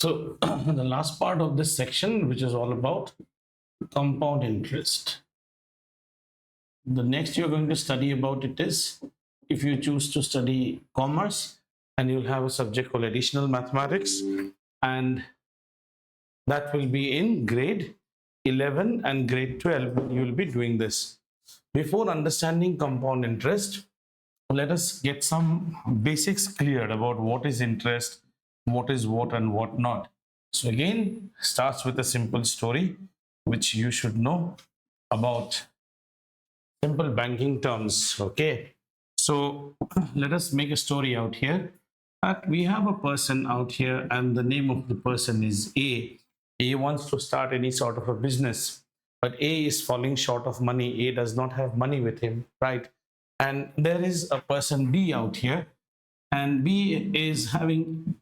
So the last part of this section, which is all about compound interest. The next you're going to study about it is, if you choose to study commerce, and you'll have a subject called additional mathematics, and that will be in grade 11 and grade 12. You will be doing this. Before understanding compound interest, let us get some basics cleared about what is interest, what is what and what not. So again, starts with a simple story which you should know about simple banking terms. Okay, so let us make a story out here. We have a person out here, and the name of the person is A. A wants to start any sort of a business, but A is falling short of money. A does not have money with him, right? And there is a person B out here, and B is having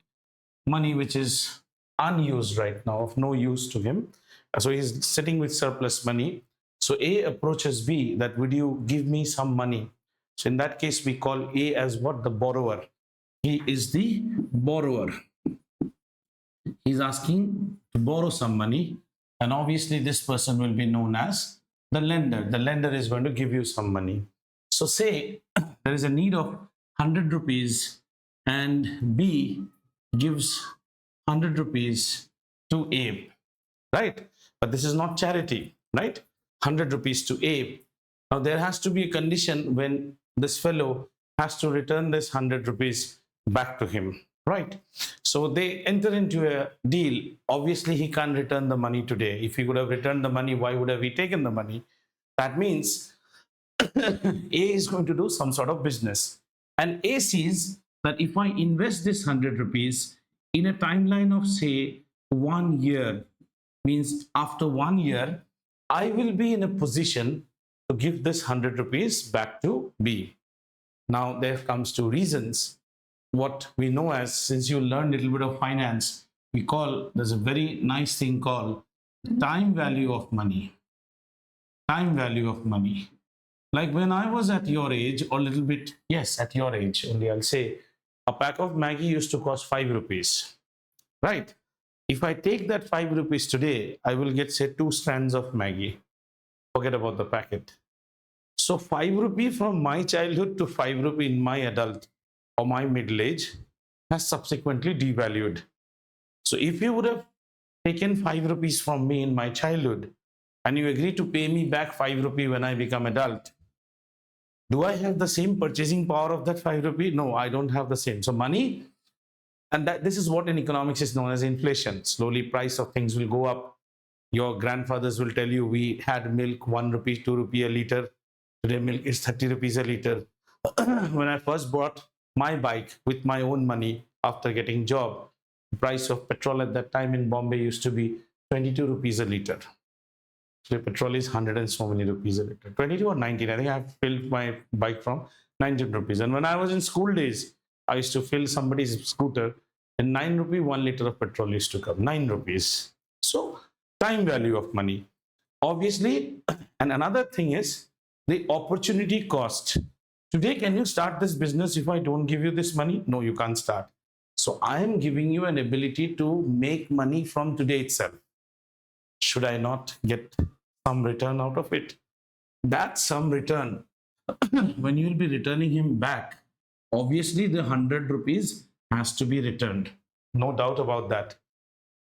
money which is unused right now, of no use to him. So he's sitting with surplus money. So A approaches B that, would you give me some money? So in that case, we call A as what? The borrower. He is the borrower. He's asking to borrow some money, and obviously this person will be known as the lender. The lender is going to give you some money. So say there is a need of 100 rupees, and B gives 100 rupees to A, right? But this is not charity, right? 100 rupees to A. Now there has to be a condition when this fellow has to return this 100 rupees back to him, right? So they enter into a deal. Obviously he can't return the money today. If he would have returned the money, why would have he taken the money? That means A is going to do some sort of business, and A sees that if I invest this 100 rupees in a timeline of say 1 year, means after 1 year I will be in a position to give this 100 rupees back to B. Now there comes two reasons. What we know as, since you learned a little bit of finance, we call, there's a very nice thing called time value of money. Time value of money. Like when I was at your age, or a little bit, yes, at your age only, I'll say a pack of Maggi used to cost 5 rupees, right? If I take that 5 rupees today, I will get say 2 strands of Maggi. Forget about the packet. So 5 rupee from my childhood to 5 rupee in my adult or my middle age has subsequently devalued. So if you would have taken 5 rupees from me in my childhood, and you agree to pay me back 5 rupee when I become adult, do I have the same purchasing power of that 5 rupee? No, I don't have the same. So money, and this is what in economics is known as inflation. Slowly price of things will go up. Your grandfathers will tell you, we had milk 1 rupee, 2 rupee a liter. Today milk is 30 rupees a liter. When I first bought my bike with my own money after getting job, the price of petrol at that time in Bombay used to be 22 rupees a liter. So petrol is 100 and so many rupees a liter. 22 or 19. I think I filled my bike from 19 rupees. And when I was in school days, I used to fill somebody's scooter, and 9 rupee 1 liter of petrol used to come. 9 rupees. So time value of money. Obviously, and another thing is the opportunity cost. Today, can you start this business if I don't give you this money? No, you can't start. So I am giving you an ability to make money from today itself. Should I not get some return out of it? That some return, when you will be returning him back, obviously the 100 rupees has to be returned. No doubt about that.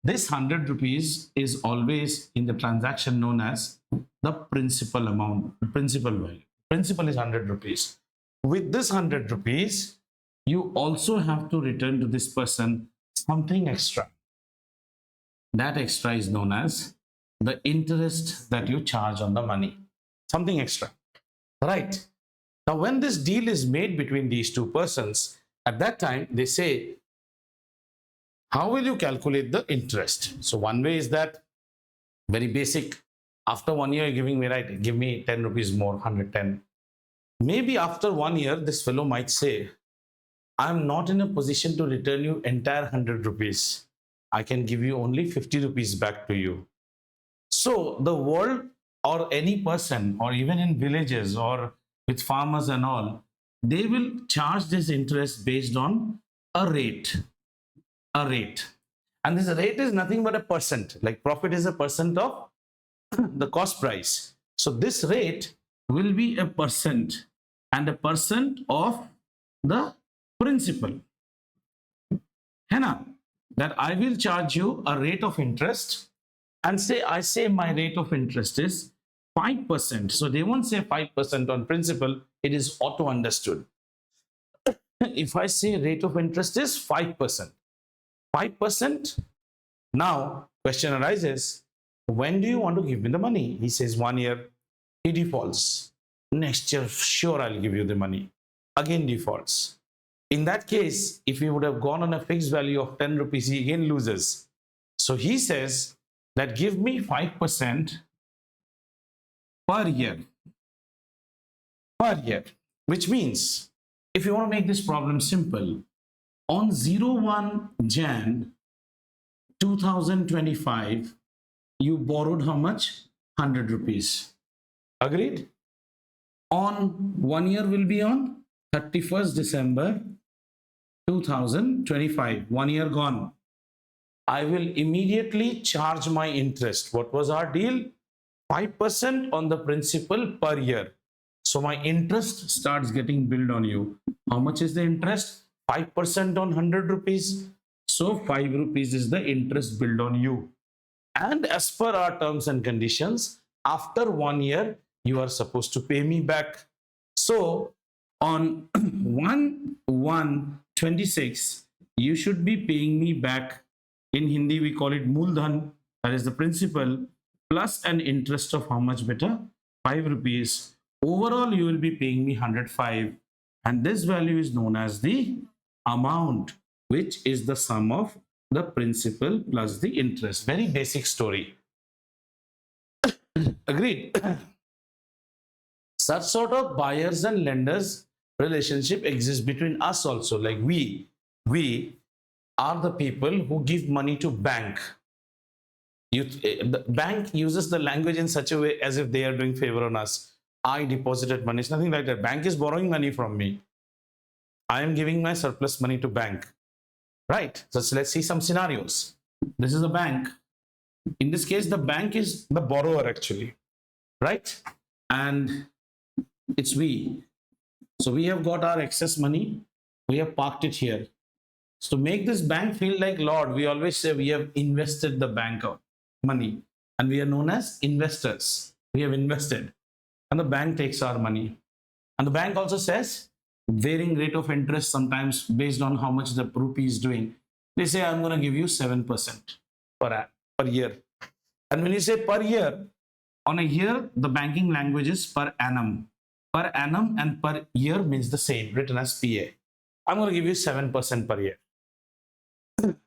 This 100 rupees is always in the transaction known as the principal amount, the principal value. Principal is 100 rupees. With this 100 rupees, you also have to return to this person something extra. That extra is known as the interest that you charge on the money. Something extra, right? Now, when this deal is made between these two persons, at that time, they say, how will you calculate the interest? So one way is that very basic. After 1 year, you're giving me, right, give me 10 rupees more, 110. Maybe after 1 year, this fellow might say, I'm not in a position to return you entire 100 rupees. I can give you only 50 rupees back to you. So the world, or any person, or even in villages or with farmers and all, they will charge this interest based on a rate. And this rate is nothing but a percent. Like profit is a percent of the cost price. So this rate will be a percent and a percent of the principal. है ना? That I will charge you a rate of interest, and I say my rate of interest is 5%. So they won't say 5% on principal, it is auto understood. If I say rate of interest is 5%, 5%, now question arises, when do you want to give me the money? He says 1 year, he defaults. Next year, sure, I'll give you the money. Again defaults. In that case, if he would have gone on a fixed value of 10 rupees, he again loses. So he says that give me 5% per year, which means if you want to make this problem simple, on 01 Jan 2025, you borrowed how much? 100 rupees. Agreed? On 1 year will be on 31st December 2025, 1 year gone. I will immediately charge my interest. What was our deal? 5% on the principal per year. So my interest starts getting billed on you. How much is the interest? 5% on 100 rupees. So 5 rupees is the interest billed on you. And as per our terms and conditions, after 1 year, you are supposed to pay me back. So on 1/1/26, you should be paying me back. In Hindi, we call it Mooldhan, that is the principal, plus an interest of how much better? 5 rupees. Overall, you will be paying me 105. And this value is known as the amount, which is the sum of the principal plus the interest. Very basic story. Agreed? Such sort of buyers and lenders relationship exists between us also. Like we are the people who give money to bank. The bank uses the language in such a way as if they are doing favor on us. I deposited money. It's nothing like that. Bank is borrowing money from me. I am giving my surplus money to bank. Right? So let's see some scenarios. This is a bank. In this case, the bank is the borrower actually. Right? And it's we. So we have got our excess money. We have parked it here. So to make this bank feel like Lord, we always say we have invested the bank of money. And we are known as investors. We have invested. And the bank takes our money. And the bank also says, varying rate of interest sometimes based on how much the rupee is doing. They say, I'm going to give you 7% per year. And when you say per year, on a year, the banking language is per annum. Per annum and per year means the same, written as PA. I'm going to give you 7% per year.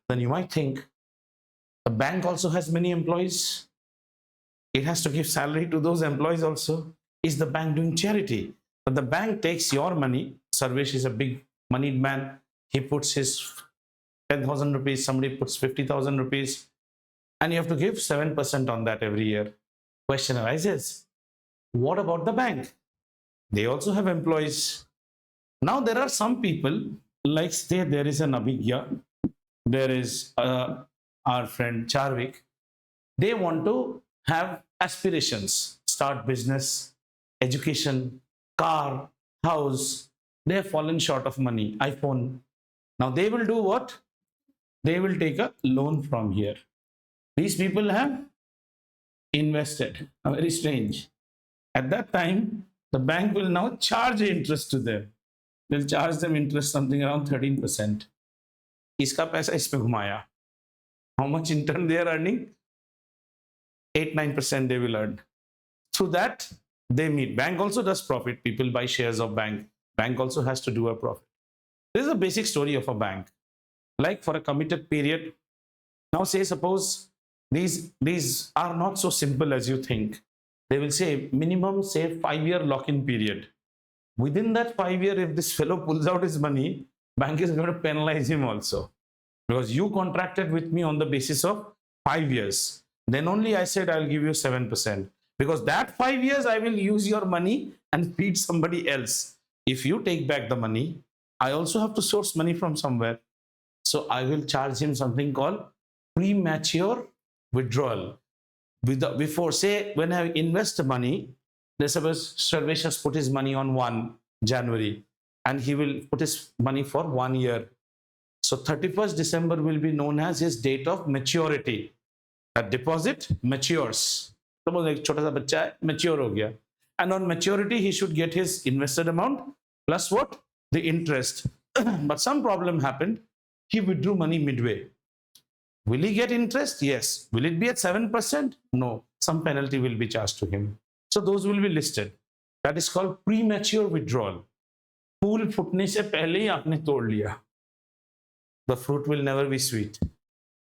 Then you might think, the bank also has many employees. It has to give salary to those employees also. Is the bank doing charity? But the bank takes your money. Sarvesh is a big moneyed man. He puts his 10,000 rupees, somebody puts 50,000 rupees, and you have to give 7% on that every year. Question arises, what about the bank? They also have employees. Now there are some people, like say there is an Abhigya, there is our friend Charvik. They want to have aspirations, start business, education, car, house. They have fallen short of money, iPhone. Now they will do what? They will take a loan from here. These people have invested. Very strange. At that time, the bank will now charge interest to them. They'll charge them interest something around 13%. Iska paisa isme ghumaya. How much in turn they are earning? 8-9% they will earn. Through that, they meet. Bank also does profit. People buy shares of bank. Bank also has to do a profit. This is a basic story of a bank. Like for a committed period. Now say suppose these are not so simple as you think. They will say minimum say 5-year lock-in period. Within that 5 year, if this fellow pulls out his money, bank is going to penalize him also. Because you contracted with me on the basis of 5 years. Then only I said I'll give you 7%. Because that 5 years I will use your money and feed somebody else. If you take back the money, I also have to source money from somewhere. So I will charge him something called premature withdrawal. Before, say, when I invest the money, let's suppose Sarvesh has put his money on 1 January and he will put his money for 1 year. So 31st December will be known as his date of maturity. That deposit matures. Suppose एक छोटा सा बच्चा है, mature हो गया. And on maturity, he should get his invested amount plus what? The interest. But some problem happened. He withdrew money midway. Will he get interest? Yes. Will it be at 7%? No. Some penalty will be charged to him. So those will be listed. That is called premature withdrawal. फूल फूटने से पहले ही आपने तोड़ लिया. The fruit will never be sweet.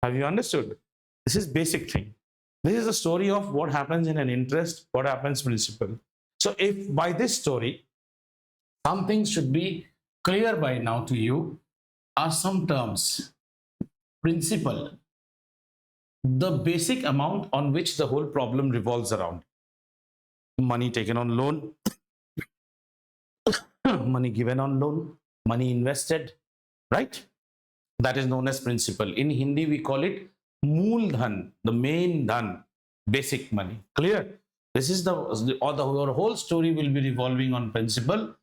Have you understood? This is basic thing. This is the story of what happens in an interest, what happens principal. So if by this story, something should be clear by now to you, are some terms. Principal, the basic amount on which the whole problem revolves around. Money taken on loan, money given on loan, money invested, right? That is known as principal. In Hindi, we call it mool dhan, the main dhan, basic money. Clear? This is the whole story will be revolving on principal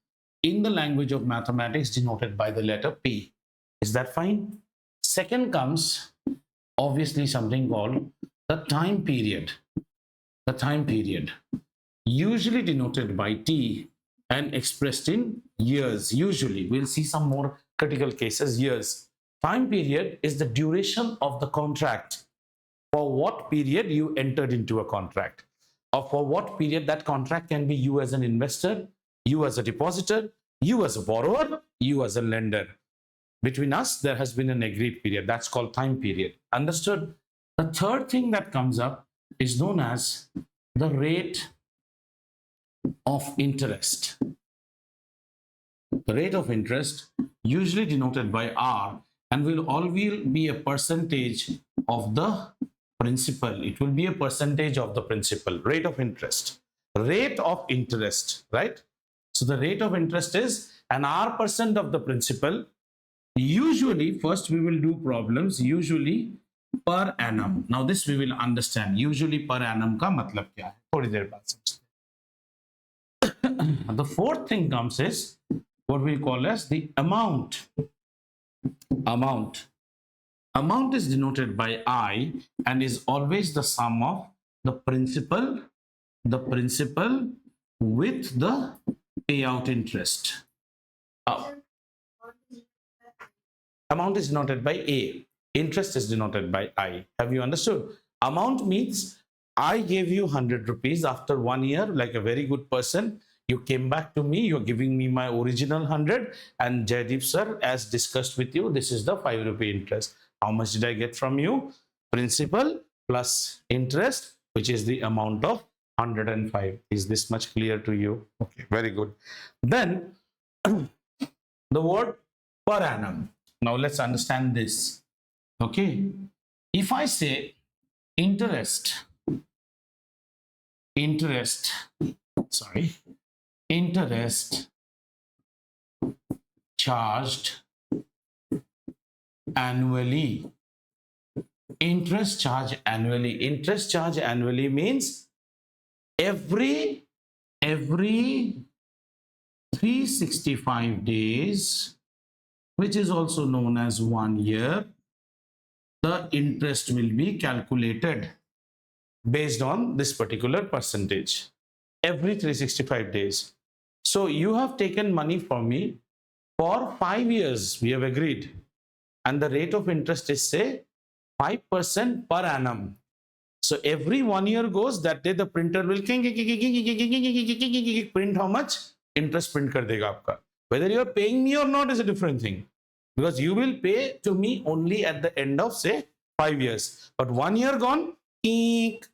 in the language of mathematics denoted by the letter P. Is that fine? Second comes obviously something called the time period. The time period, usually denoted by T and expressed in years. Usually, we'll see some more critical cases, years. Time period is the duration of the contract. For what period you entered into a contract, or for what period that contract can be you as an investor, you as a depositor, you as a borrower, you as a lender. Between us, there has been an agreed period. That's called time period. Understood? The third thing that comes up is known as the rate of interest. The rate of interest, usually denoted by R, and will always be a percentage of the principal. It will be a percentage of the principal. Rate of interest. Rate of interest, right? So the rate of interest is an R% of the principal. Usually, first we will do problems, usually per annum. Now this we will understand. Usually per annum का मतलब क्या है? थोड़ी देर बाद समझते हैं. The fourth thing comes is what we call as the amount. Amount. Amount is denoted by I and is always the sum of the principal with the payout interest. Amount is denoted by A. Interest is denoted by I. Have you understood? Amount means I gave you 100 rupees after 1 year, like a very good person. You came back to me, you're giving me my original 100, and Jaideep sir, as discussed with you, this is the 5 rupee interest. How much did I get from you? Principal plus interest, which is the amount of 105. Is this much clear to you? Okay, very good. Then the word per annum. Now let's understand this. Okay, if I say interest charged annually. Interest charge annually. Interest charge annually means every 365 days, which is also known as 1 year, the interest will be calculated based on this particular percentage. Every 365 days. So you have taken money from me for 5 years, we have agreed. And the rate of interest is, say, 5% per annum. So every 1 year goes, that day the printer will print how much? Interest print kar dega aapka. Whether you are paying me or not is a different thing. Because you will pay to me only at the end of, say, 5 years. But 1 year gone,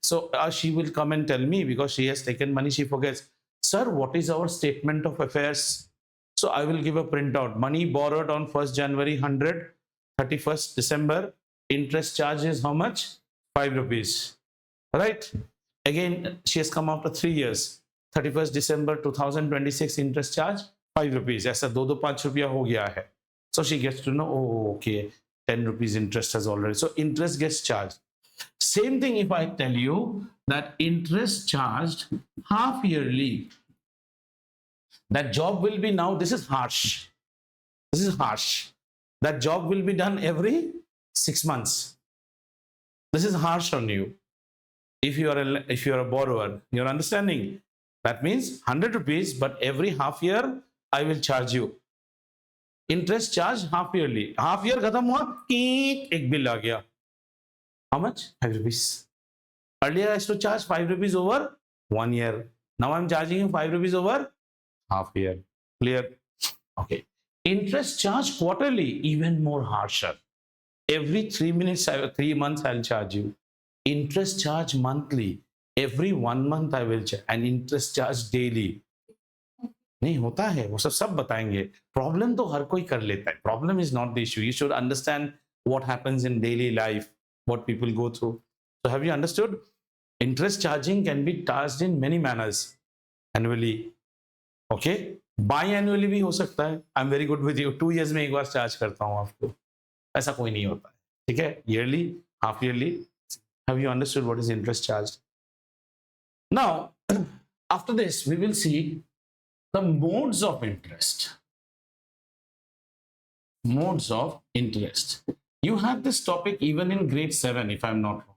so she will come and tell me, because she has taken money, she forgets, sir, what is our statement of affairs? So I will give a printout. Money borrowed on 1st January 100, 31st December, interest charge is how much? 5 rupees. Right? Again, she has come after 3 years. 31st December 2026, interest charge 5 rupees. ऐसा 2-5 रुपया हो गया है. So she gets to know, oh, okay, 10 rupees interest has already. So interest gets charged. Same thing if I tell you that interest charged half yearly, that job will be now, this is harsh. This is harsh. That job will be done every 6 months. This is harsh on you. If you are a borrower, you're understanding. That means 100 rupees, but every half year I will charge you. Interest charge half yearly. Half year खत्म हुआ, एक bill आ गया. How much? 5 rupees. Earlier I used to charge 5 rupees over 1 year. Now I'm charging you 5 rupees over half year. Clear? Okay. Interest charge quarterly, even more harsher. Every 3 months I'll charge you. Interest charge monthly. Every 1 month I will charge. And interest charge daily. नहीं होता है, वो सब बताएंगे. Problem तो हर कोई कर लेता है. Problem is not the issue. You should understand what happens in daily life, what people go through. So have you understood? Interest charging can be charged in many manners. Annually. Okay? Biannually भी हो सकता है. I'm very good with you. 2 years में एक बार charge करता हूँ आपको. ऐसा कोई नहीं होता है. ठीक है? Yearly, half yearly. Have you understood what is interest charged? Now, after this, we will see the modes of interest. Modes of interest. You had this topic even in grade 7, if I'm not wrong.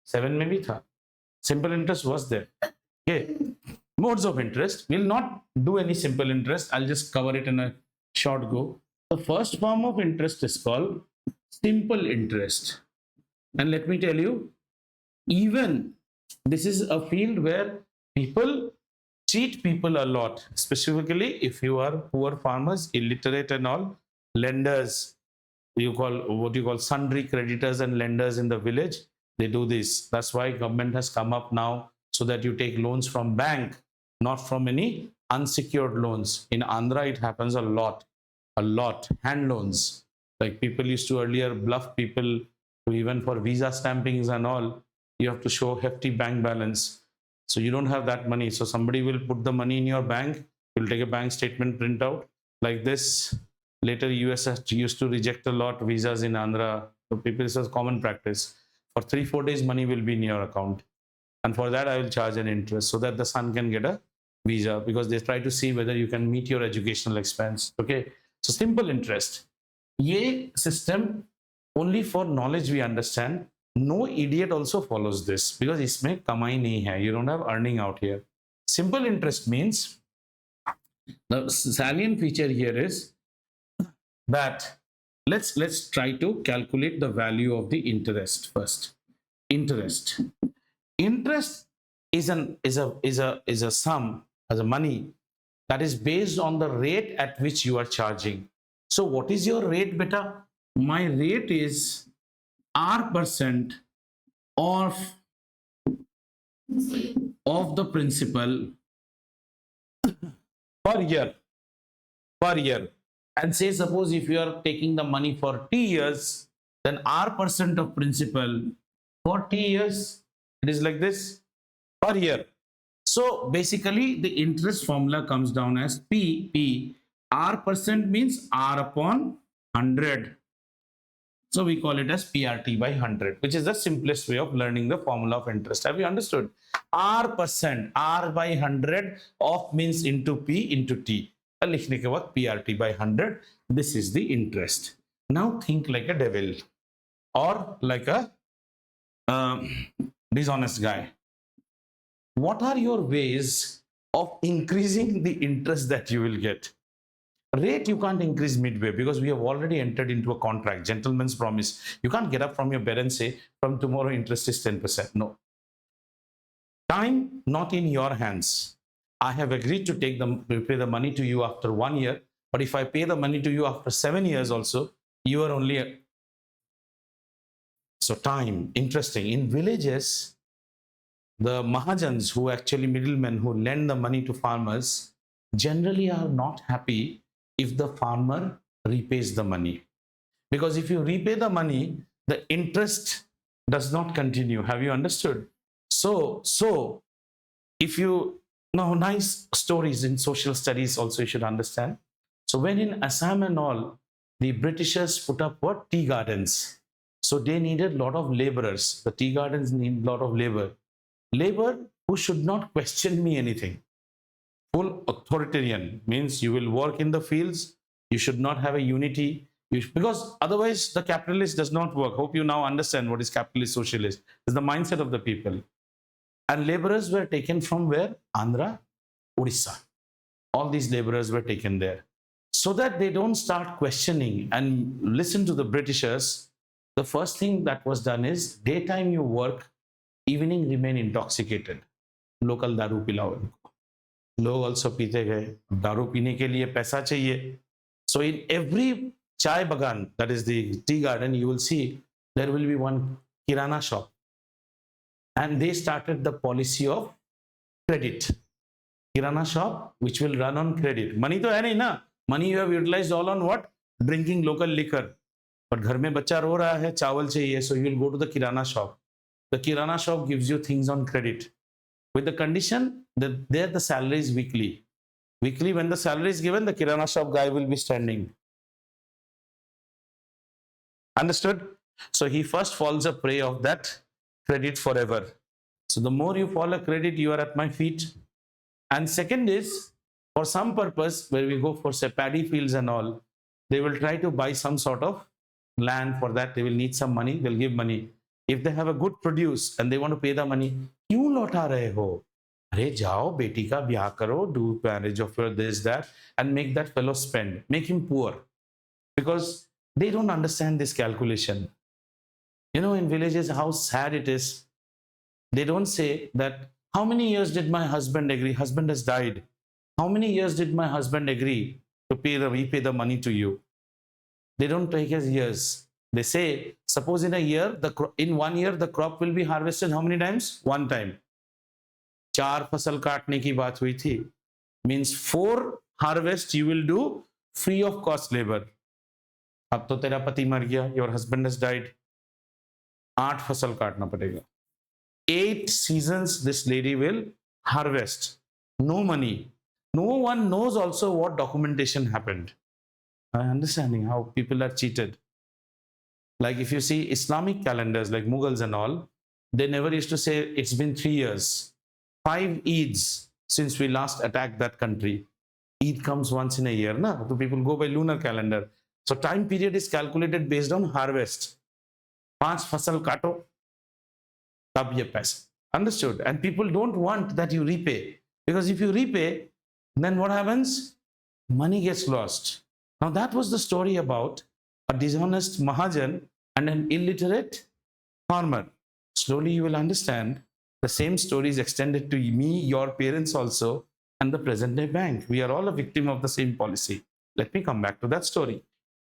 7 maybe tha. Simple interest was there. Okay. Modes of interest. We'll not do any simple interest. I'll just cover it in a short go. The first form of interest is called simple interest. And let me tell you, even this is a field where people cheat people a lot, specifically if you are poor farmers, illiterate and all, lenders, what you call sundry creditors and lenders in the village, they do this. That's why government has come up now so that you take loans from bank, not from any unsecured loans. In Andhra, it happens a lot, hand loans. Like people used to earlier bluff people to even for visa stampings and all, you have to show hefty bank balance. So you don't have that money. So somebody will put the money in your bank. You'll take a bank statement printout like this. Later, US used to reject a lot visas in Andhra. So people, this is common practice. For 3-4 days, money will be in your account. And for that, I will charge an interest so that the son can get a visa, because they try to see whether you can meet your educational expense. Okay. So simple interest. Ye system only for knowledge we understand. No idiot also follows this, because isme kamai nahi hai. You don't have earning out here. Simple interest means the salient feature here is that let's try to calculate the value of the interest first. Interest is a sum, as a money that is based on the rate at which you are charging. So what is your rate, beta? My rate is R% of the principal per year. And say, suppose if you are taking the money for T years, then R% of principal for T years, it is like this per year. So basically the interest formula comes down as P. R% means R upon 100. So we call it as PRT by 100, which is the simplest way of learning the formula of interest. Have you understood? R%, R by 100 of means into P into T. लिखने के बाद PRT by 100. This is the interest. Now think like a devil or like a dishonest guy. What are your ways of increasing the interest that you will get? Rate you can't increase midway, because we have already entered into a contract, gentleman's promise. You can't get up from your bed and say, from tomorrow interest is 10%. No. Time not in your hands. I have agreed to pay the money to you after 1 year, but if I pay the money to you after 7 years also, you are only so time. Interesting. In villages, the Mahajans, who actually middlemen who lend the money to farmers, generally are not happy if the farmer repays the money. Because if you repay the money, the interest does not continue. Have you understood? So if you now, nice stories in social studies also you should understand. So when in Assam and all, the Britishers put up what? Tea gardens. So they needed a lot of laborers. The tea gardens need a lot of labor. Labor who should not question me anything. Full authoritarian means you will work in the fields. You should not have a unity. Because otherwise the capitalist does not work. Hope you now understand what is capitalist socialist. It's the mindset of the people. And laborers were taken from where? Andhra, Odisha. All these laborers were taken there. So that they don't start questioning and listen to the Britishers, the first thing that was done is daytime you work, evening remain intoxicated. Local daru pilao. लोग also पीते गए. दारू पीने के लिए पैसा चाहिए. So in every chai bagan, that is the tea garden, you will see there will be one kirana shop. And they started the policy of credit. Kirana shop which will run on credit. Money तो है नहीं ना. Money you have utilized all on what? Drinking local liquor. But घर में बच्चा रो रहा है, चावल चाहिए, so you will go to the kirana shop. The kirana shop gives you things on credit, with the condition that there the salary is weekly. Weekly, when the salary is given, the kirana shop guy will be standing. Understood? So he first falls a prey of that credit forever. So the more you fall a credit, you are at my feet. And second is, for some purpose, where we go for say paddy fields and all, they will try to buy some sort of land. For that they will need some money, they'll give money. If they have a good produce and they want to pay the money, क्यों लौटा रहे हो? अरे जाओ बेटी का ब्याह करो, do marriage of your this that, and make that fellow spend, make him poor, because they don't understand this calculation. You know, in villages how sad it is. They don't say that how many years did my husband agree? Husband has died. How many years did my husband agree to repay the money to you? They don't take as years. They say, suppose in a year, in 1 year, the crop will be harvested how many times? One time. 4 फसल काटने की बात हुई थी. Means 4 harvest you will do free of cost labor. अब तो तेरा पति मर गया, your husband has died. 8 फसल काटना पड़ेगा. 8 seasons this lady will harvest. No money. No one knows also what documentation happened. I'm understanding how people are cheated. Like if you see Islamic calendars like Mughals and all, they never used to say it's been 3 years, 5 Eids since we last attacked that country. Eid comes once in a year, na? So people go by lunar calendar. So time period is calculated based on harvest. 5 fasal kato, tab ye paisa. Understood? And people don't want that you repay, because if you repay, then what happens? Money gets lost. Now that was the story about a dishonest Mahajan and an illiterate farmer. Slowly you will understand the same story is extended to me, your parents also, and the present day bank. We are all a victim of the same policy. Let me come back to that story.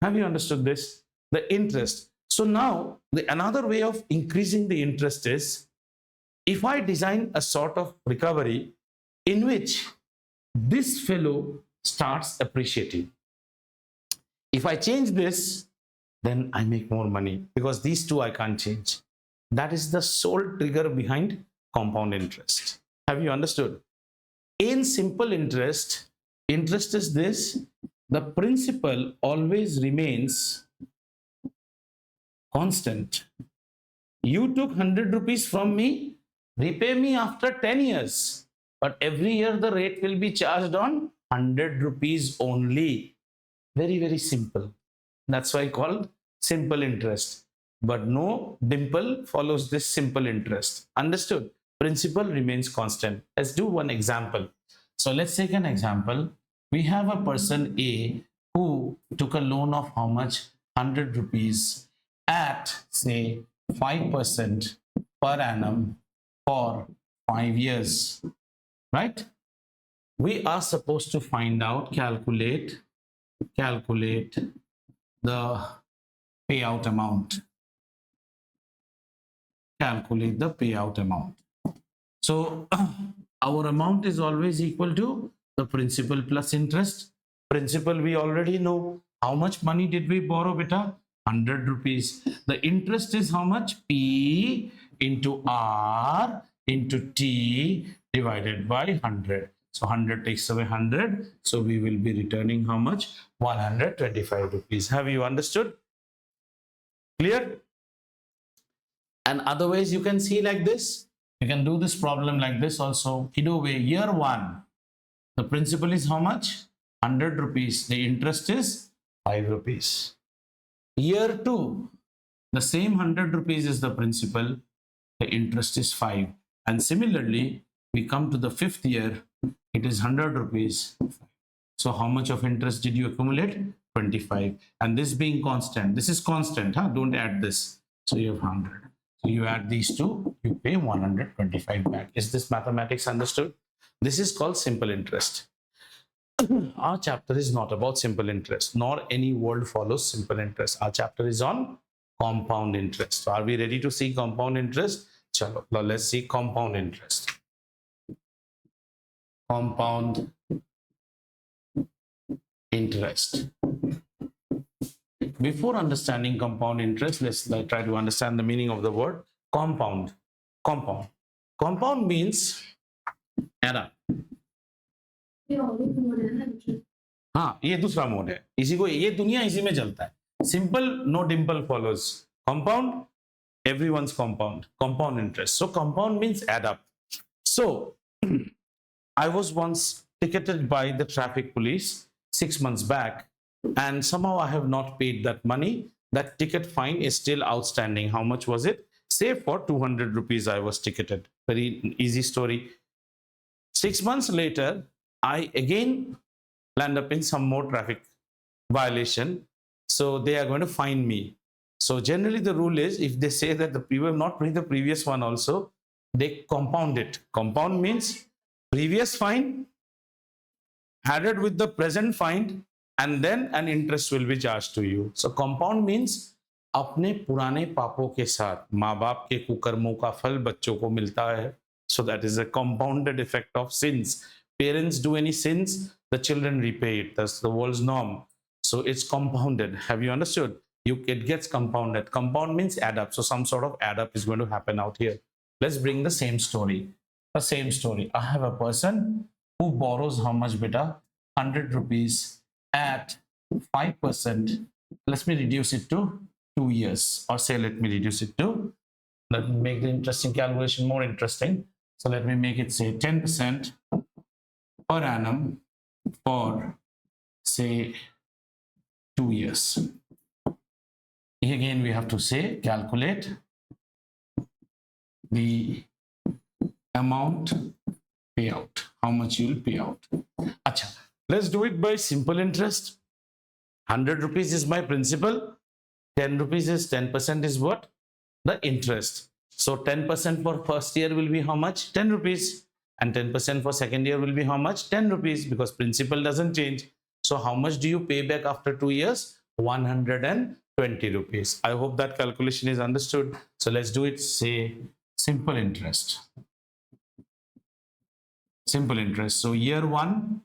Have you understood this? The interest. So now another way of increasing the interest is, if I design a sort of recovery in which this fellow starts appreciating. If I change this, then I make more money, because these two I can't change. That is the sole trigger behind compound interest. Have you understood? In simple interest, interest is this: the principal always remains constant. You took 100 rupees from me, repay me after 10 years. But every year the rate will be charged on 100 rupees only. Very, very simple. That's why called simple interest. But no dimple follows this simple interest. Understood? Principal remains constant. Let's do one example. So let's take an example. We have a person A who took a loan of how much? 100 rupees at say 5% per annum for 5 years. Right? We are supposed to find out, calculate the payout amount. Calculate the payout amount. So our amount is always equal to the principal plus interest. Principal we already know. How much money did we borrow, beta? 100 rupees. The interest is how much? P into R into T divided by 100. So 100 takes away 100. So we will be returning how much? 125 rupees. Have you understood? Clear? And other ways you can see like this. You can do this problem like this also. Either way, year one, the principal is how much? 100 rupees. The interest is 5 rupees. Year two, the same 100 rupees is the principal. The interest is 5. And similarly, we come to the fifth year, it is 100 rupees. So how much of interest did you accumulate? 25. And this being constant, this is constant, huh? Don't add this. So you have 100. So you add these two, you pay 125 back. Is this mathematics understood? This is called simple interest. Our chapter is not about simple interest, nor any world follows simple interest. Our chapter is on compound interest. So are we ready to see compound interest? Chalo, now let's see compound interest. Compound interest. Before understanding compound interest, let's try to understand the meaning of the word compound. Compound. Compound means add up. हाँ, ये दूसरा mode है. इसी को ये दुनिया इसी में चलता है. Simple, no dimple follows. Compound, everyone's compound. Compound interest. So compound means add up. So I was once ticketed by the traffic police 6 months back, and somehow I have not paid that money. That ticket fine is still outstanding. How much was it? Say for 200 rupees I was ticketed. Very easy story. 6 months later, I again land up in some more traffic violation. So they are going to fine me. So generally the rule is, if they say that you have not paid the previous one also, they compound it. Compound means previous fine added with the present fine, and then an interest will be charged to you. So compound means अपने पुराने पापों के साथ माँ बाप के कुकर्मों का फल बच्चों को मिलता है. So that is a compounded effect of sins. Parents do any sins, the children repay it. That's the world's norm. So it's compounded. Have you understood? It gets compounded. Compound means add up. So some sort of add up is going to happen out here. Let's bring the same story. The same story. I have a person who borrows how much, beta? 100 rupees at 5%. Let me reduce it to 2 years. Or say, let me reduce it to, let me make the interesting calculation more interesting. So let me make it say 10% per annum for say 2 years. Again, we have to say calculate the amount payout, how much you will pay out. Achha, let's do it by simple interest. 100 rupees is my principal. 10 rupees is 10% is what? The interest. So 10% for first year will be how much? 10 rupees. And 10% for second year will be how much? 10 rupees, because principal doesn't change. So how much do you pay back after 2 years? 120 rupees. I hope that calculation is understood. So let's do it. Say simple interest. Simple interest. So year one,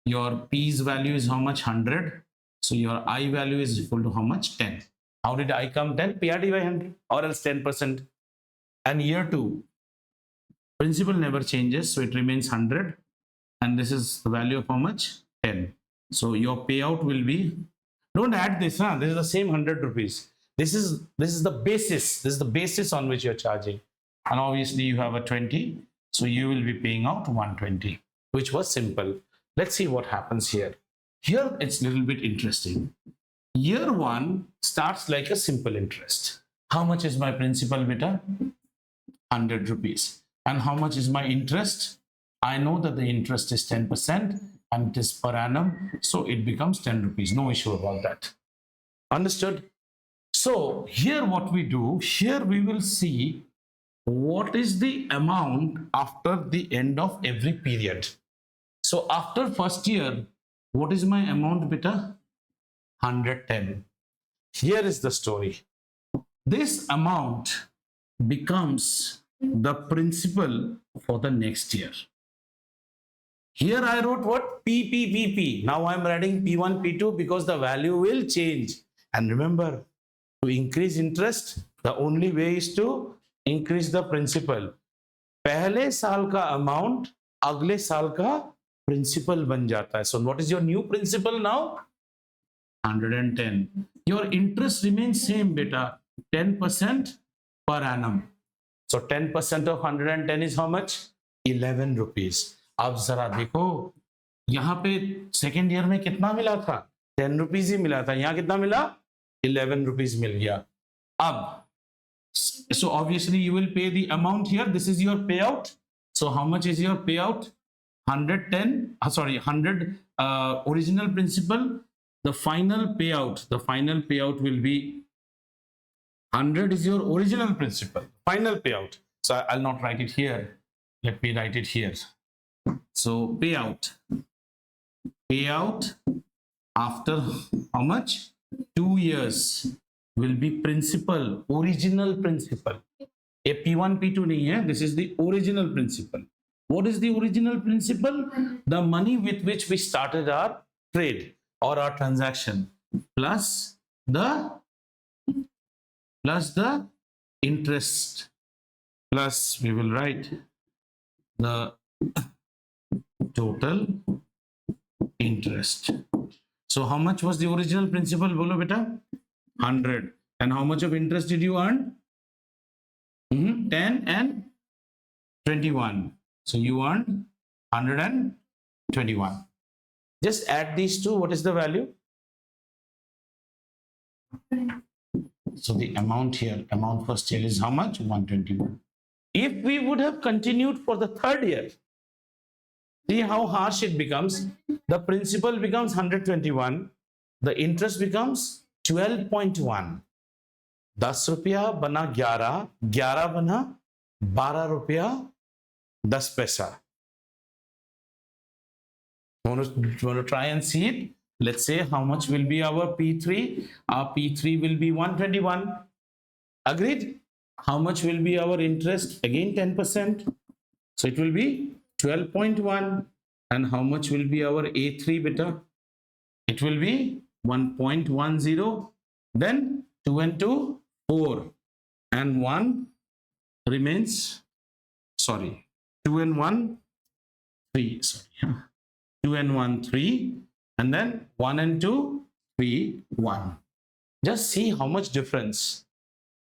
your P's value is how much? 100. So your I value is equal to how much? 10. How did I come? 10 PRD by 100 or else 10%. And year two, principal never changes, so it remains 100, and this is the value of how much? 10. So your payout will be, don't add this, huh? This is the same 100 rupees. This is the basis. This is the basis on which you're charging. And obviously you have a 20, so you will be paying out 120, which was simple. Let's see what happens here. Here it's a little bit interesting. Year one starts like a simple interest. How much is my principal, beta? 100 rupees. And how much is my interest? I know that the interest is 10% and it is per annum. So it becomes 10 rupees. No issue about that. Understood? So here what we do, here we will see what is the amount after the end of every period. So after first year, what is my amount, beta? 110. Here is the story. This amount becomes the principal for the next year. Here I wrote what? P. Now I'm writing P1, P2 because the value will change. And remember, to increase interest, the only way is to increase the principal. पहले साल का amount अगले साल का principal बन जाता है. So what is your new principal now? 110. Your interest remains same, beta, 10% per annum. So 10% of 110 is how much? 11 rupees. अब जरा देखो, यहाँ पे सेकेंड ईयर में कितना मिला था? 10 रुपीज ही मिला था. यहाँ कितना मिला? 11 रुपीज मिल गया. अब so obviously you will pay the amount here. This is your payout. So how much is your payout? 110, sorry, 100 original principal. The final payout will be 100 is your original principal, final payout. So I'll not write it here. Let me write it here. So payout after how much? 2 years will be principal, original principal. A P1, P2 nahi hai. This is the original principal. What is the original principal? The money with which we started our trade or our transaction plus the interest, plus we will write the total interest. So how much was the original principal? Bolo beta? 100. And how much of interest did you earn? 10 and 21. So you earned 121. Just add these two. What is the value? So the amount here, amount first year is how much? 121. If we would have continued for the third year, see how harsh it becomes. The principal becomes 121. The interest becomes 12.1. 10 रुपया बना 11, 11 बना 12 रुपया 10 पैसा. Want to try and see it? Let's say how much will be our P3. Our P3 will be 121. Agreed? How much will be our interest? Again 10%. So it will be 12.1. And how much will be our A3 beta? It will be 1.10. Then 2 and 2, 4. And 1 remains, sorry, 2 and 1, 3. Sorry. 2 and 1, 3. And then 1 and 2, 3, 1. Just see how much difference.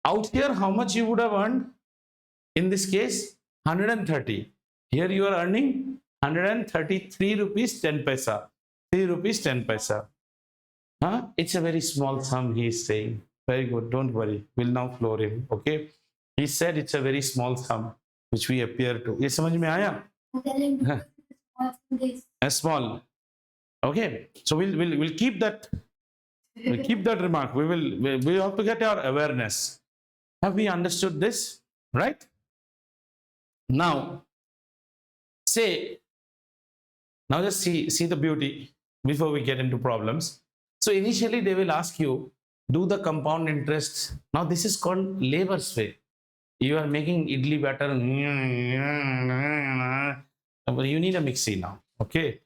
Out here, how much you would have earned? In this case, 130. Here you are earning 133 rupees 10 paisa. 3 rupees 10 paisa. Huh? It's a very small sum, he is saying. Very good. Don't worry. We'll now floor him. Okay. He said it's a very small sum which we appear to. Ye samajh mein aaya? A small. Okay. So we'll keep that. We'll keep that remark. We have to get our awareness. Have we understood this? Right? Now, now just see the beauty before we get into problems. So initially they will ask you, do the compound interest. Now this is called labor's way. You are making idli batter. You need a mixie now. Okay.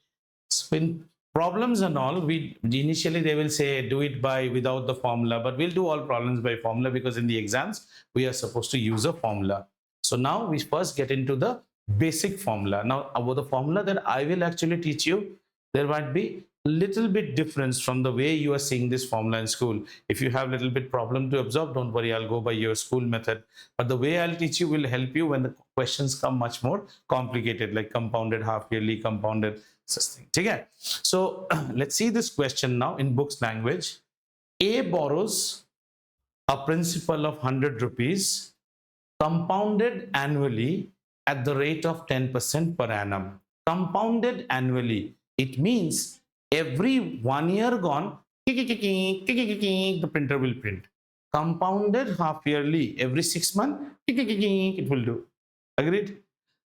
So in problems and all, we initially they will say do it by without the formula, but we'll do all problems by formula because in the exams we are supposed to use a formula. So now we first get into the basic formula. Now about the formula that I will actually teach you, there might be a little bit difference from the way you are seeing this formula in school. If you have a little bit problem to absorb, don't worry, I'll go by your school method. But the way I'll teach you will help you when the questions come much more complicated, like compounded half yearly, compounded such thing. Okay? So let's see this question now in books language. A borrows a principal of 100 rupees compounded annually at the rate of 10% per annum. Compounded annually. It means every 1 year gone, the printer will print. Compounded half yearly, every 6 months, it will do. Agreed?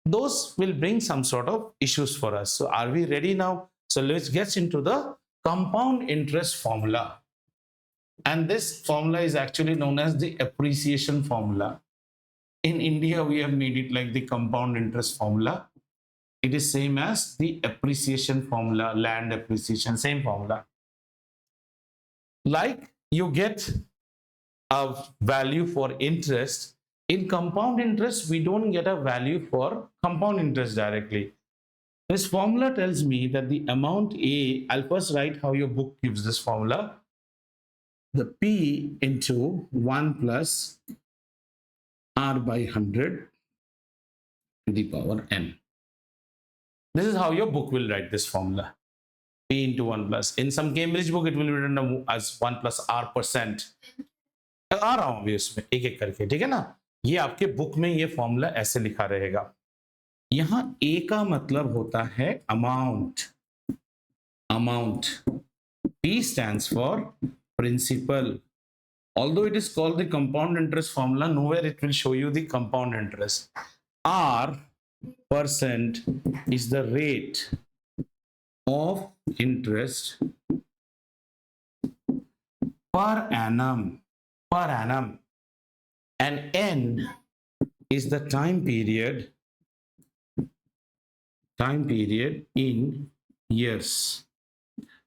Those will bring some sort of issues for us. So are we ready now? So let's get into the compound interest formula. And this formula is actually known as the appreciation formula. In India, we have made it like the compound interest formula. It is same as the appreciation formula, land appreciation, same formula. Like you get a value for interest. In compound interest, we don't get a value for compound interest directly. This formula tells me that the amount A, I'll first write how your book gives this formula. The P into 1 plus R by 100 to the power N. This is how your book will write this formula. P into 1 plus. In some Cambridge book, it will be written as 1 plus R percent. आ रहा हूं अभी उसमें एक एक करके, ठीक है ना. ये आपके बुक में ये फॉर्मूला ऐसे लिखा रहेगा. यहां ए का मतलब होता है amount. P stands for principal. Although it is called the compound interest formula, nowhere it will show you the compound interest. R percent is the rate of interest per annum, and N is the time period in years.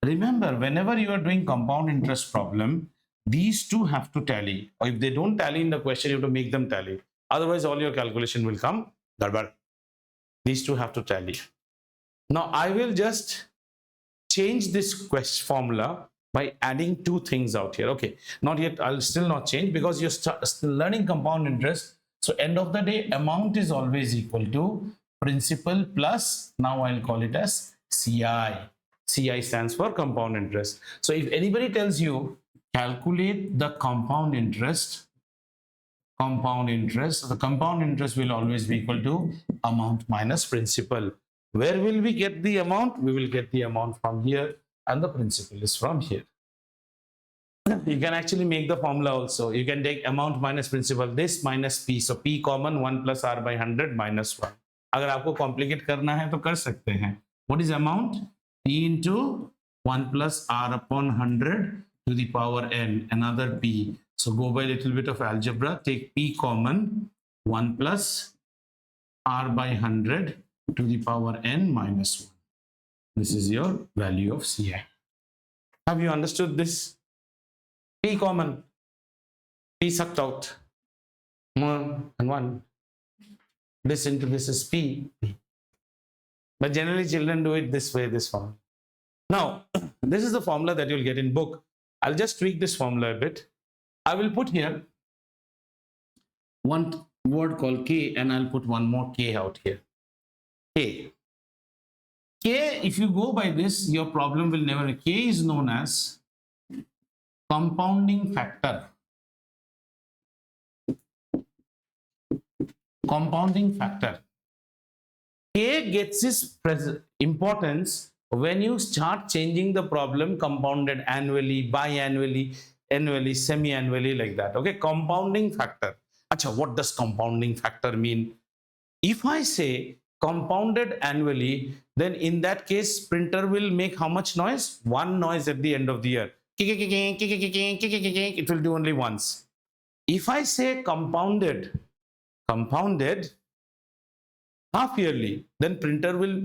Remember, whenever you are doing compound interest problem, these two have to tally, or if they don't tally in the question, you have to make them tally. Otherwise, all your calculation will come garbad. These two have to tally. Now, I will just change this formula by adding two things out here. Okay, not yet. I'll still not change because you're still learning compound interest. So, end of the day, amount is always equal to principal plus, now I'll call it as CI. CI stands for compound interest. So if anybody tells you calculate the compound interest, the compound interest will always be equal to amount minus principal. Where will we get the amount? We will get the amount from here and the principal is from here. You can actually make the formula also. You can take amount minus principal, this minus P. So P common 1 plus R by 100 minus 1. अगर आपको complicate करना है तो कर सकते हैं. What is amount? P into 1 plus R upon 100 to the power N, another P. So go by a little bit of algebra, take P common, 1 plus R by 100 to the power N minus 1. This is your value of CI. Have you understood this? P common, P sucked out, 1 and 1. This into this is P. But generally children do it this way, this form. Now, this is the formula that you'll get in book. I'll just tweak this formula a bit. I will put here one word called K and I'll put one more K out here. K. K, if you go by this, your problem will never. K is known as compounding factor. Compounding factor. K gets its importance when you start changing the problem compounded annually, biannually, annually, semi-annually, like that. Okay, compounding factor. Acha, what does compounding factor mean? If I say compounded annually, then in that case, printer will make how much noise? One noise at the end of the year. It will do only once. If I say compounded half yearly, then printer will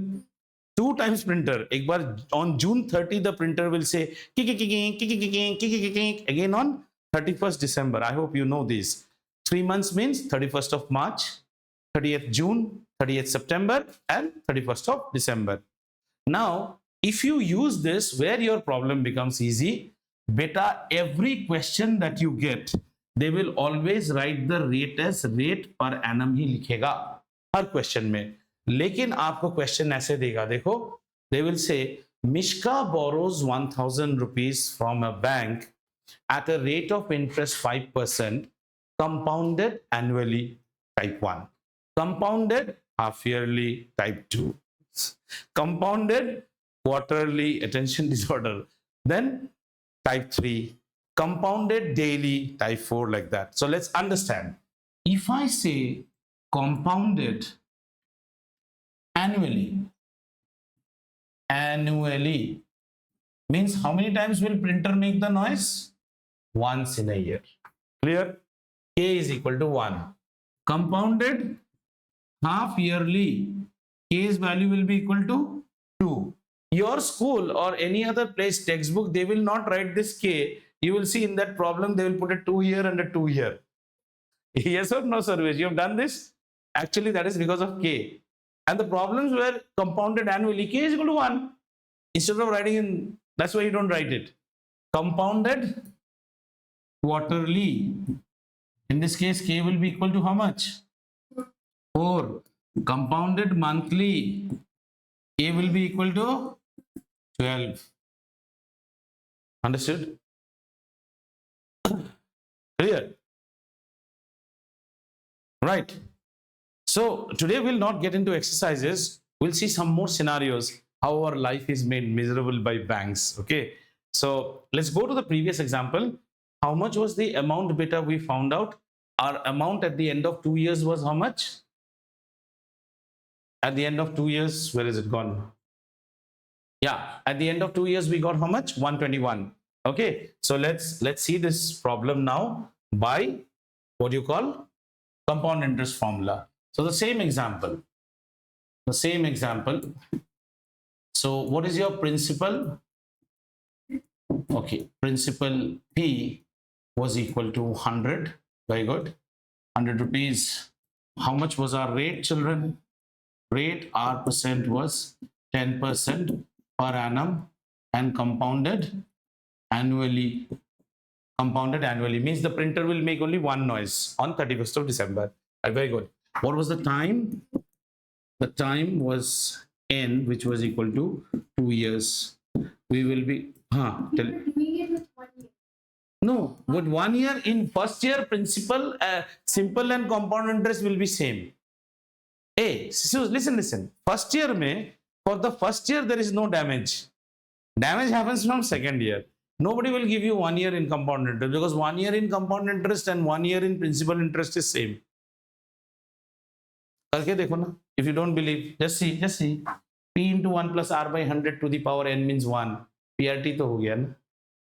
two times printer. Ek bar on June 30, the printer will say again on 31st December. I hope you know this. 3 months means 31st of March, 30th June, 30th September, and 31st of December. Now, if you use this, where your problem becomes easy, beta, every question that you get, they will always write the rate as rate per annum ही लिखेगा हर question में. लेकिन आपको question ऐसे देगा, देखो, they will say Mishka borrows 1000 rupees from a bank at a rate of interest 5%, compounded annually, type 1, compounded half yearly, type 2, compounded quarterly, attention disorder, then type 3, compounded daily, type 4, like that. So let's understand. If I say compounded annually means how many times will printer make the noise? Once in a year. Clear? K is equal to 1. Compounded half yearly, K's value will be equal to 2. Your school or any other place textbook, they will not write this K. You will see in that problem, they will put a 2 here and a 2 here. Yes or no, Sarvesh? You have done this? Actually, that is because of K. And the problems were compounded annually. K is equal to 1. Instead of writing in, that's why you don't write it. Compounded quarterly. In this case, K will be equal to how much? 4. Compounded monthly. K will be equal to 12. Understood? Clear? Right. So today we'll not get into exercises. We'll see some more scenarios how our life is made miserable by banks. Okay. So let's go to the previous example. How much was the amount beta we found out? Our amount at the end of 2 years was how much? At the end of 2 years, where is it gone? Yeah, at the end of 2 years, we got how much? 121. Okay. So let's see this problem now by what you call compound interest formula. So the same example. So what is your principal? Okay, principal P was equal to 100. Very good. 100 rupees. How much was our rate, children? Rate R percent was 10% per annum and compounded annually. Compounded annually means the printer will make only one noise on 31st of December. Very good. What was the time? The time was N, which was equal to 2 years. We will be, no, with 1 year in first year principal, simple and compound interest will be same. Hey, so listen. First year for the first year, there is no damage. Damage happens from second year. Nobody will give you 1 year in compound interest because 1 year in compound interest and 1 year in principal interest is same. If you don't believe, just see. P into 1 plus R by 100 to the power N means 1. PRT to ho gaya na?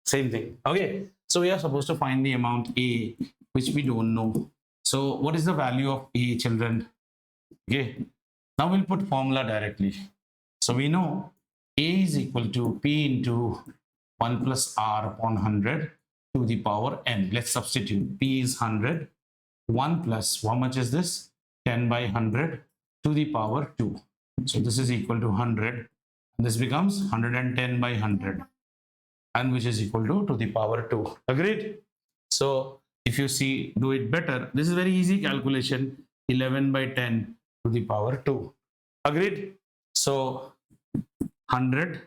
Same thing. Okay. So we are supposed to find the amount A, which we don't know. So what is the value of A, children? Okay. Now we'll put formula directly. So we know A is equal to P into 1 plus R upon 100 to the power N. Let's substitute. P is 100. 1 plus, how much is this? 10 by 100 to the power 2. So this is equal to 100. This becomes 110 by 100. And which is equal to the power 2. Agreed? So if you see, do it better. This is very easy calculation. 11 by 10 to the power 2. Agreed? So 100,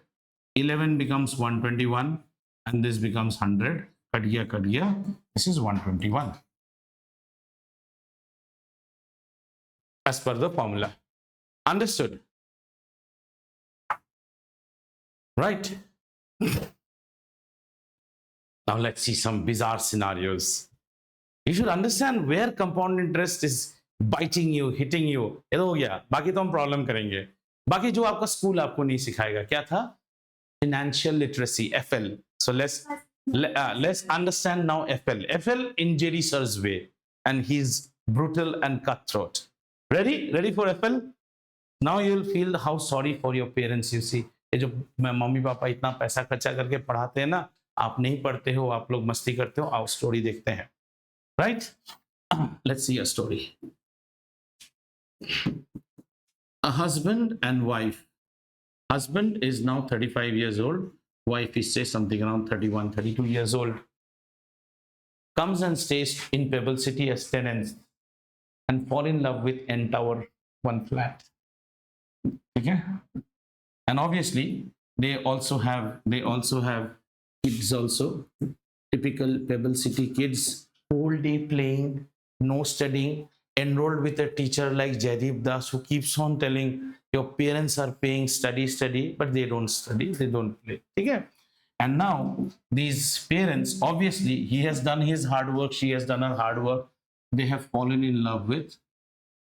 11 becomes 121 and this becomes 100. Cut gaya. This is 121. As per the formula. Understood? Right? Now let's see some bizarre scenarios. You should understand where compound interest is biting you, hitting you. ये तो हो गया. बाकी तो हम problem करेंगे. बाकी जो आपका स्कूल आपको नहीं सिखाएगा क्या था? Financial literacy, FL. So let's understand now FL. FL in Jerry Sir's way, and he's brutal and cutthroat. Ready for FL? Now you'll feel how sorry for your parents. You see, ये जो mummy papa इतना पैसा खर्चा करके पढ़ाते हैं ना, आप नहीं पढ़ते हो, आप लोग मस्ती करते हो. आओ स्टोरी देखते हैं. Right? Let's see a story. A husband and wife. Husband is now 35 years old. Wife is, say, something around 31, 32 years old. Comes and stays in Pebble City as tenants and fall in love with N Tower, one flat. Okay? And obviously, they also have kids also. Typical Pebble City kids, whole day playing, no studying, enrolled with a teacher like Jaideep Das, who keeps on telling your parents are paying study, but they don't study, they don't play. Okay? And now these parents, obviously, he has done his hard work, she has done her hard work. They have fallen in love with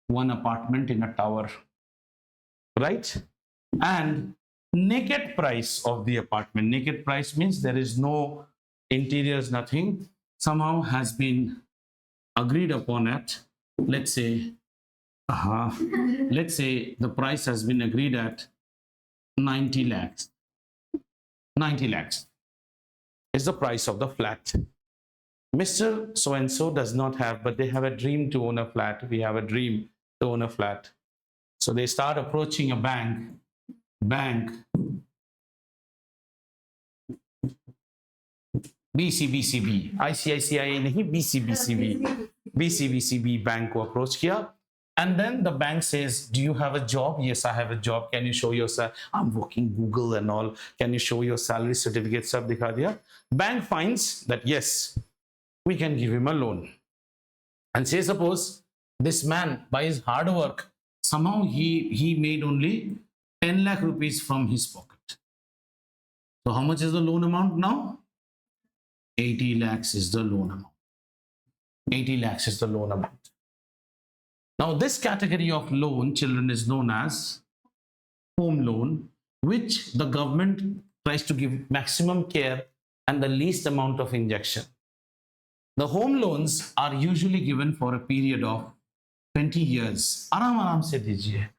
one apartment in a tower, right? And naked price of the apartment, naked price means there is no interiors, nothing, somehow has been agreed upon at, let's say the price has been agreed at 90 lakhs. 90 lakhs is the price of the flat. Mr. So-and-so does not have, but they have a dream to own a flat. We have a dream to own a flat. So they start approaching a bank, BCBCB, ICICI नहीं, BCBCB bank को approach किया, and then the bank says, do you have a job? Yes, I have a job. Can you show yourself? I'm working Google and all. Can you show your salary certificate? सब दिखा दिया. Bank finds that yes, we can give him a loan. And say suppose this man, by his hard work, somehow he made only 10 lakh rupees from his pocket. So how much is the loan amount now? 80 lakhs is the loan amount. 80 lakhs is the loan amount. Now this category of loan, children, is known as home loan, which the government tries to give maximum care and the least amount of injection. The home loans are usually given for a period of 20 years. Aram se dijiye.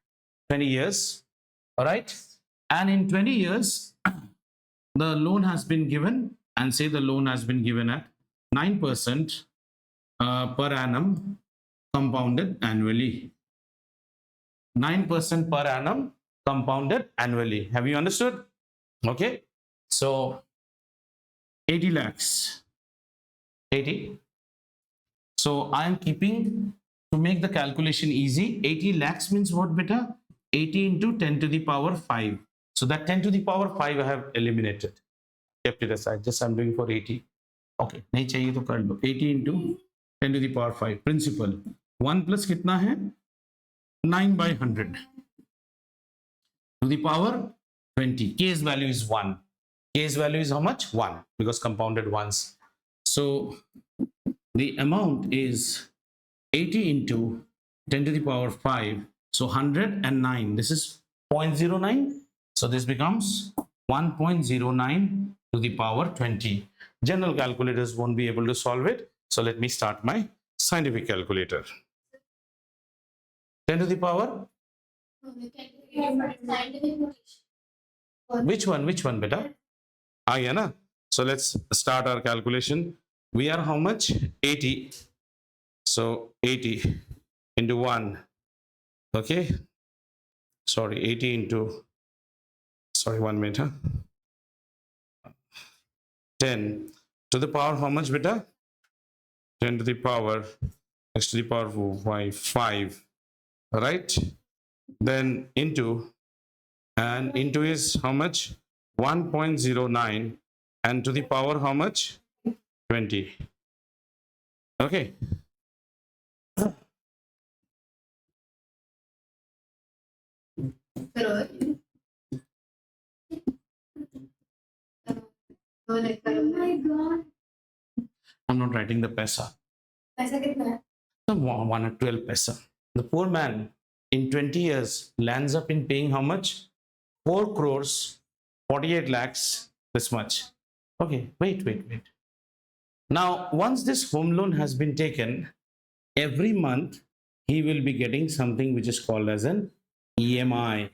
20 years. All right. And in 20 years, the loan has been given, and say the loan has been given at 9% per annum compounded annually. 9% per annum compounded annually. Have you understood? Okay. So 80 lakhs. 80. So I am keeping, to make the calculation easy, 80 lakhs means what, beta? 80 into 10 to the power 5. So that 10 to the power 5 I have eliminated. Kept it aside. Just I'm doing for 80. Okay. नहीं चाहिए तो कर लो. 80 into 10 to the power 5. Principal. 1 plus कितना है? 9 by 100. To the power 20. K's value is 1. K's value is how much? 1. Because compounded once. So the amount is 80 into 10 to the power 5. So 109. This is 0.09. So this becomes 1.09 to the power 20. General calculators won't be able to solve it. So let me start my scientific calculator. 10 to the power? Which one, beta? Ah, yeah, na? So let's start our calculation. We are how much? 80. So 80 into 1. Okay. Sorry, 80 into, sorry, 1 minute. Huh? 10 to the power how much, beta? 10 to the power x to the power 5. Right? Then into, and into is how much? 1.09, and to the power how much? 20. Okay. Oh my God. I'm not writing the paisa. Paisa kitna hai? 112 paisa. The poor man in 20 years lands up in paying how much? 4 crores, 48 lakhs, this much. Okay, wait. Now, once this home loan has been taken, every month he will be getting something which is called as an EMI.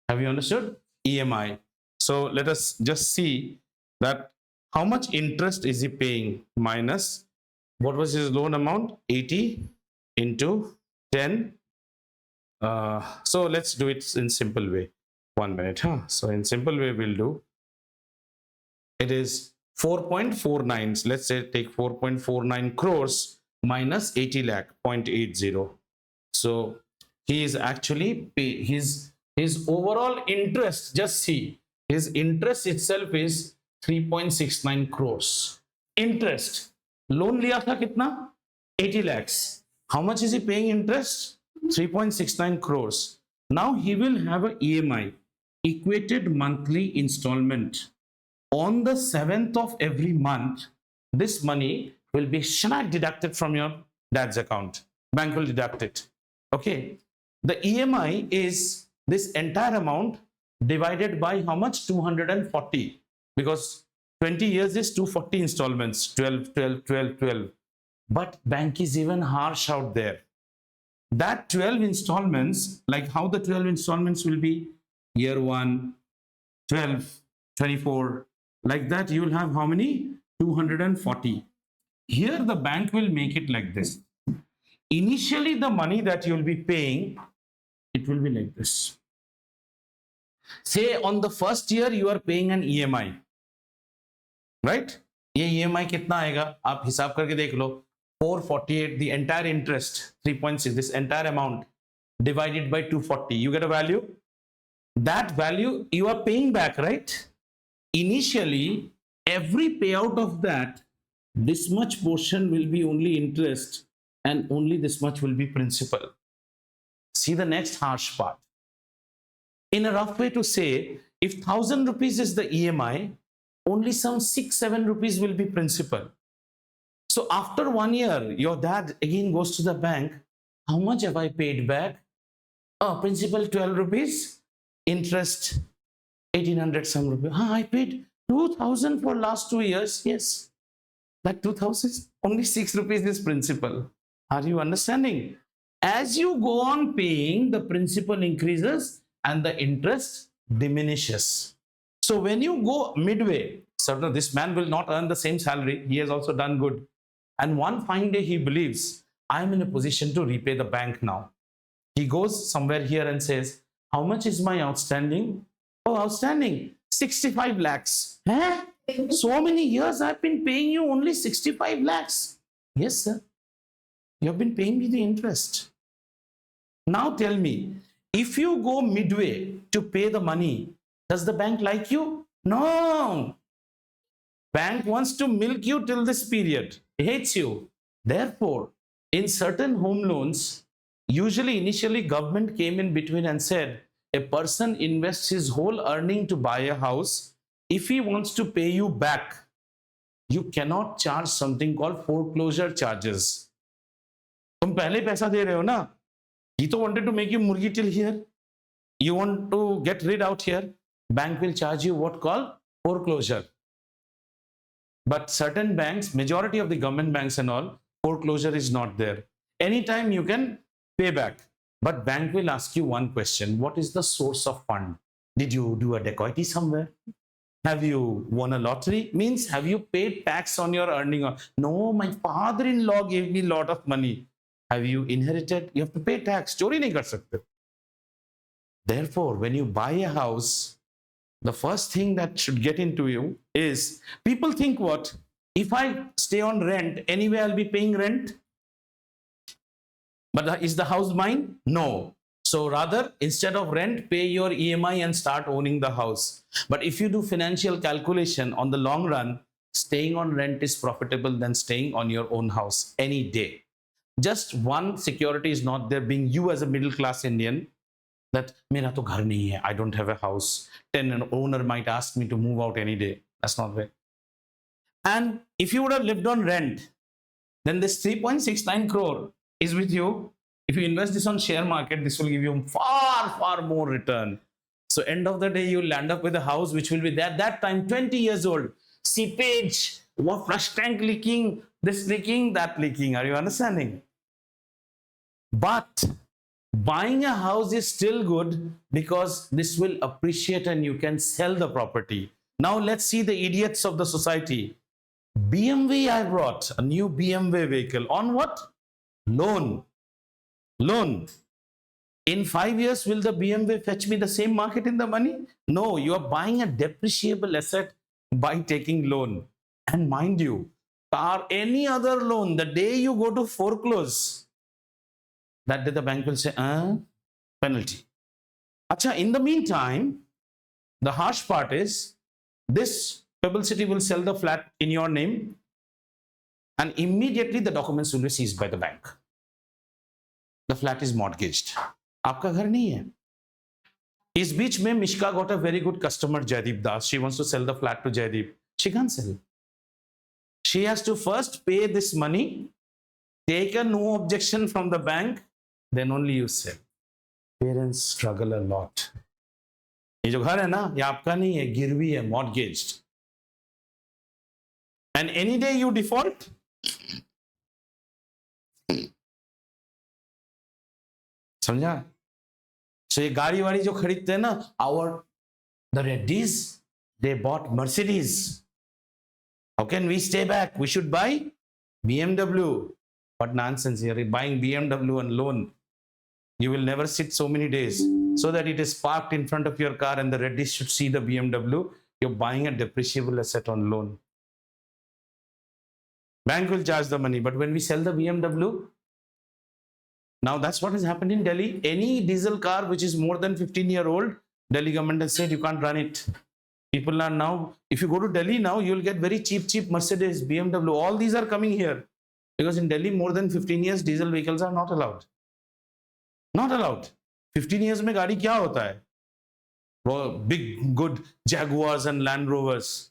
Have you understood? EMI. So let us just see that how much interest is he paying minus what was his loan amount? 80 into 10. So let's do it in simple way. 1 minute. Huh? So in simple way we'll do. It is 4.49. Let's say take 4.49 crores minus 80 lakh 0.80. So he is actually pay his overall interest. Just see, his interest itself is 3.69 crores. Interest. Loan liya tha kitna? 80 lakhs. How much is he paying interest? 3.69 crores. Now he will have a EMI, equated monthly installment. On the 7th of every month, this money will be deducted from your dad's account. Bank will deduct it. Okay. The EMI is this entire amount divided by how much? 240. Because 20 years is 240 installments. 12. But bank is even harsh out there. That 12 installments, like how the 12 installments will be year 1, 12, 24, like that you will have how many? 240. Here the bank will make it like this. Initially the money that you will be paying, it will be like this. Say on the first year you are paying an EMI, right? ये EMI कितना आएगा आप हिसाब करके देख लो. 448, the entire interest 3.6, this entire amount divided by 240, you get a value. That value you are paying back, right? Initially, every payout of that, this much portion will be only interest and only this much will be principal. See the next harsh part. In a rough way to say, if 1,000 rupees is the EMI, only some 6-7 rupees will be principal. So after 1 year, your dad again goes to the bank. How much have I paid back? Oh, principal 12 rupees, interest 1,800 some rupees. I paid 2,000 for last 2 years. Yes, that 2,000, only 6 rupees is principal. Are you understanding? As you go on paying, the principal increases and the interest diminishes. So when you go midway, certainly this man will not earn the same salary. He has also done good. And one fine day he believes, I am in a position to repay the bank now. He goes somewhere here and says, how much is my outstanding? Oh, outstanding, 65 lakhs. Huh? So many years I've been paying you only 65 lakhs. Yes, sir. You have been paying me the interest. Now tell me, if you go midway to pay the money, does the bank like you? No. Bank wants to milk you till this period. Hates you. Therefore, in certain home loans, usually initially government came in between and said, a person invests his whole earning to buy a house. If he wants to pay you back, you cannot charge something called foreclosure charges. तुम पहले पैसा दे रहे हो ना? He तो wanted to make you murgi till here. You want to get rid out here. Bank will charge you what called foreclosure. But certain banks, majority of the government banks and all, foreclosure is not there. Anytime you can pay back. But bank will ask you one question. What is the source of fund? Did you do a dacoity somewhere? Have you won a lottery? Means have you paid tax on your earning? No, my father-in-law gave me a lot of money. Have you inherited? You have to pay tax. Chori nahi kar sakte. Therefore, when you buy a house, the first thing that should get into you is, people think what? If I stay on rent, anyway I'll be paying rent. But is the house mine? No. So rather, instead of rent, pay your EMI and start owning the house. But if you do financial calculation on the long run, staying on rent is profitable than staying on your own house any day. Just one security is not there, being you as a middle class Indian, that mera to ghar nahi hai, I don't have a house. Then an owner might ask me to move out any day. That's not way. And if you would have lived on rent, then this 3.69 crore is with you. If you invest this on share market, this will give you far more return. So end of the day, you land up with a house which will be there that time 20 years old. Seepage, what flush tank leaking, this leaking, that leaking. Are you understanding? But buying a house is still good because this will appreciate and you can sell the property. Now let's see the idiots of the society. BMW I brought, a new BMW vehicle. On what? Loan. Loan. In 5 years, will the BMW fetch me the same market in the money? No, you are buying a depreciable asset by taking loan. And mind you, car, any other loan, the day you go to foreclose, that day the bank will say, penalty. Acha, in the meantime, the harsh part is, this publicity will sell the flat in your name and immediately the documents will be seized by the bank. The flat is mortgaged. आपका घर नहीं है. इस बीच में Mishka got a very good customer, Jaideep Das. She wants to sell the flat to Jaideep. She can't sell. She has to first pay this money, take a no objection from the bank, then only you sell. Parents struggle a lot. ये जो घर है ना, ये आपका नहीं है, गिरवी है, mortgaged. And any day you default, समझा? So ये गाड़ी वाड़ी जो खरीदते हैं ना, the Reddies, they bought Mercedes. How can we stay back? We should buy BMW. What nonsense here, buying BMW on loan. You will never sit so many days so that it is parked in front of your car and the reddish should see the BMW. You're buying a depreciable asset on loan. Bank will charge the money, but when we sell the BMW, now that's what has happened in Delhi. Any diesel car which is more than 15-year-old, Delhi government has said you can't run it. People are now, if you go to Delhi now, you'll get very cheap Mercedes, BMW. All these are coming here because in Delhi, more than 15 years, diesel vehicles are not allowed. Not allowed. 15 years में गाड़ी क्या होता है? Well, big, good Jaguars and Land Rovers.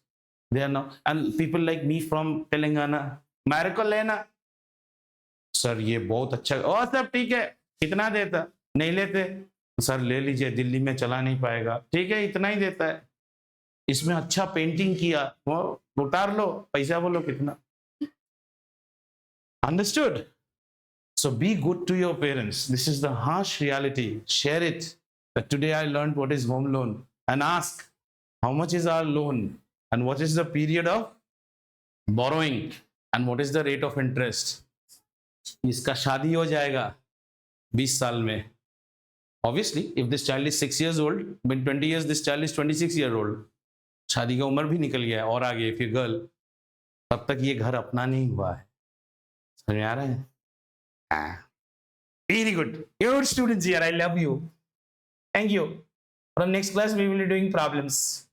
They are now, and people like me from Telangana, मेरे को लेना sir ये बहुत अच्छा और सब ठीक है कितना देता नहीं लेते सर ले लीजिए दिल्ली में चला नहीं पाएगा ठीक है इतना ही देता है इसमें अच्छा पेंटिंग किया वो उतार लो पैसा बोलो कितना understood so be good to your parents this is the harsh reality share it that today I learned what is home loan and ask how much is our loan and what is the period of borrowing and what is the rate of interest इसका शादी हो जाएगा 20 साल में obviously if this child is 6 years old in 20 years this child is 26-year-old शादी का उम्र भी निकल गया है और आगे if you girl तब तक ये घर अपना नहीं हुआ है समझ में आ रहा है very good your students here I love you thank you from next class we will be doing problems